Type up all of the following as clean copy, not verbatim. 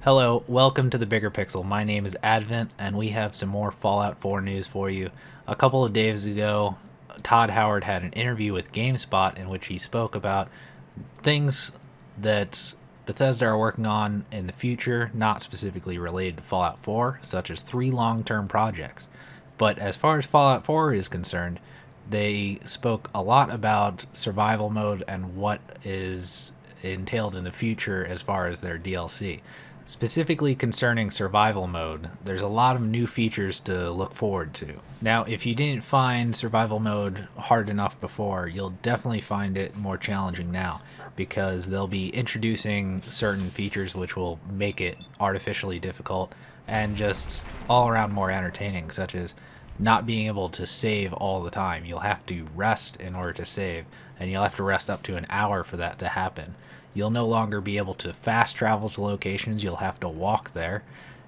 Hello, welcome to the Bigger Pixel. My name is Advent, and we have some more Fallout 4 news for you. A couple of days ago, Todd Howard had an interview with Gamespot in which he spoke about things that Bethesda are working on in the future, not specifically related to Fallout 4, such as three long term projects. But as far as Fallout 4 is concerned, they spoke a lot about survival mode and what is entailed in the future as far as their DLC. Specifically concerning survival mode, there's a lot of new features to look forward to. Now, if you didn't find survival mode hard enough before, you'll definitely find it more challenging now because they'll be introducing certain features which will make it artificially difficult and just all around more entertaining, such as not being able to save all the time. You'll have to rest in order to save, and you'll have to rest up to an hour for that to happen. You'll no longer be able to fast travel to locations, you'll have to walk there.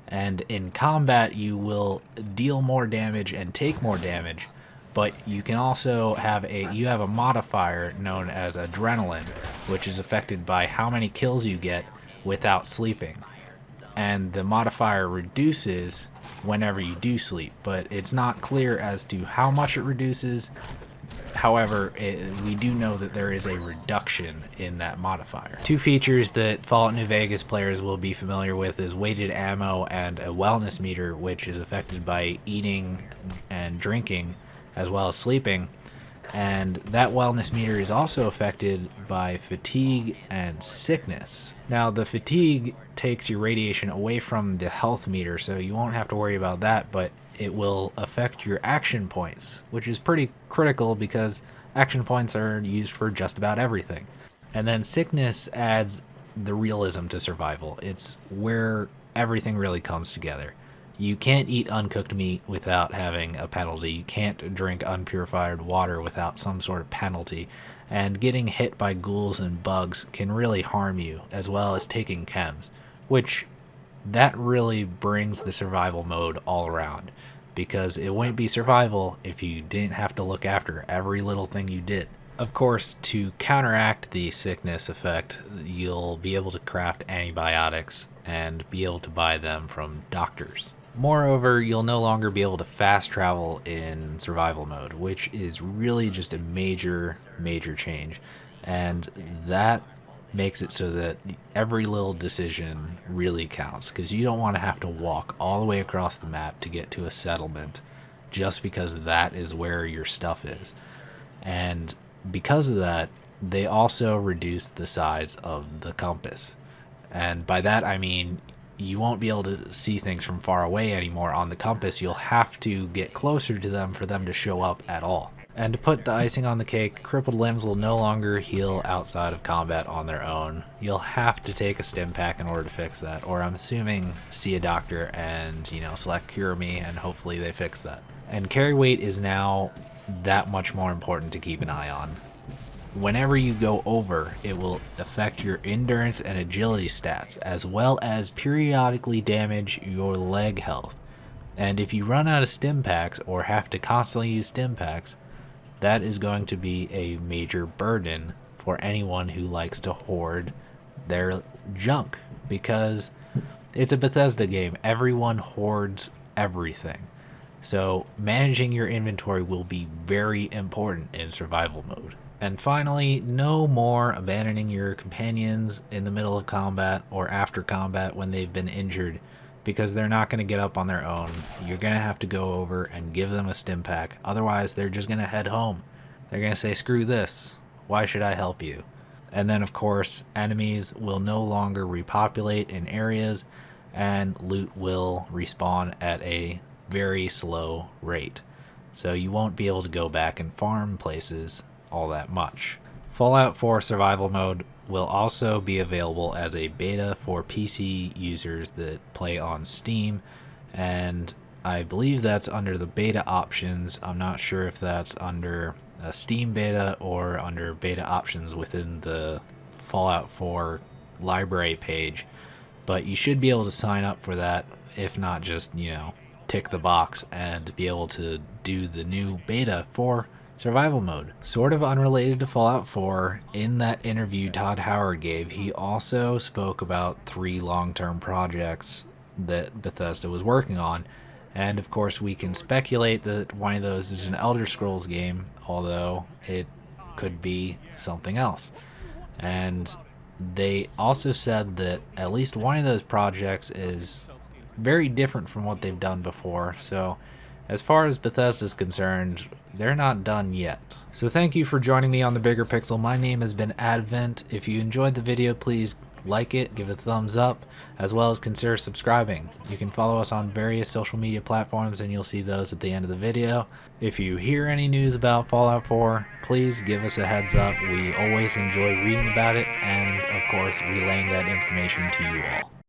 And in combat, you will deal more damage and take more damage, but you can also have a modifier known as adrenaline, which is affected by how many kills you get without sleeping. And the modifier reduces whenever you do sleep, but it's not clear as to how much it reduces. However, we do know that there is a reduction in that modifier. Two features that Fallout New Vegas players will be familiar with is weighted ammo and a wellness meter, which is affected by eating and drinking as well as sleeping. And that wellness meter is also affected by fatigue and sickness. Now, the fatigue takes your radiation away from the health meter, so you won't have to worry about that, but it will affect your action points, which is pretty critical because action points are used for just about everything. And then sickness adds the realism to survival. It's where everything really comes together. You can't eat uncooked meat without having a penalty. You can't drink unpurified water without some sort of penalty. And getting hit by ghouls and bugs can really harm you, as well as taking chems, which that really brings the survival mode all around. Because it wouldn't be survival if you didn't have to look after every little thing you did. Of course, to counteract the sickness effect, you'll be able to craft antibiotics and be able to buy them from doctors. Moreover, you'll no longer be able to fast travel in survival mode, which is really just a major change. And that makes it so that every little decision really counts, because you don't want to have to walk all the way across the map to get to a settlement just because that is where your stuff is. And because of that, they also reduced the size of the compass. And by that I mean you won't be able to see things from far away anymore on the compass. You'll have to get closer to them for them to show up at all. And to put the icing on the cake, crippled limbs will no longer heal outside of combat on their own. You'll have to take a stim pack in order to fix that, or I'm assuming see a doctor and, select Cure Me, and hopefully they fix that. And carry weight is now that much more important to keep an eye on. Whenever you go over, it will affect your endurance and agility stats, as well as periodically damage your leg health. And if you run out of stim packs or have to constantly use stim packs, that is going to be a major burden for anyone who likes to hoard their junk, because it's a Bethesda game. Everyone hoards everything. So managing your inventory will be very important in survival mode. And finally, no more abandoning your companions in the middle of combat or after combat when they've been injured, because they're not going to get up on their own. You're going to have to go over and give them a stim pack. Otherwise, they're just going to head home. They're going to say, screw this. Why should I help you? And then, of course, enemies will no longer repopulate in areas, and loot will respawn at a very slow rate. So you won't be able to go back and farm places all that much. Fallout 4 Survival Mode will also be available as a beta for PC users that play on Steam, and I believe that's under the beta options. I'm not sure if that's under a Steam beta or under beta options within the Fallout 4 library page, but you should be able to sign up for that, if not just, tick the box and be able to do the new beta for survival mode. Sort of unrelated to Fallout 4, in that interview Todd Howard gave, he also spoke about 3 long-term projects that Bethesda was working on. And of course, we can speculate that one of those is an Elder Scrolls game, although it could be something else. And they also said that at least one of those projects is very different from what they've done before. So as far as Bethesda's concerned, they're not done yet. So thank you for joining me on The Bigger Pixel. My name has been Advent. If you enjoyed the video, please like it, give it a thumbs up, as well as consider subscribing. You can follow us on various social media platforms and you'll see those at the end of the video. If you hear any news about Fallout 4, please give us a heads up. We always enjoy reading about it and, of course, relaying that information to you all.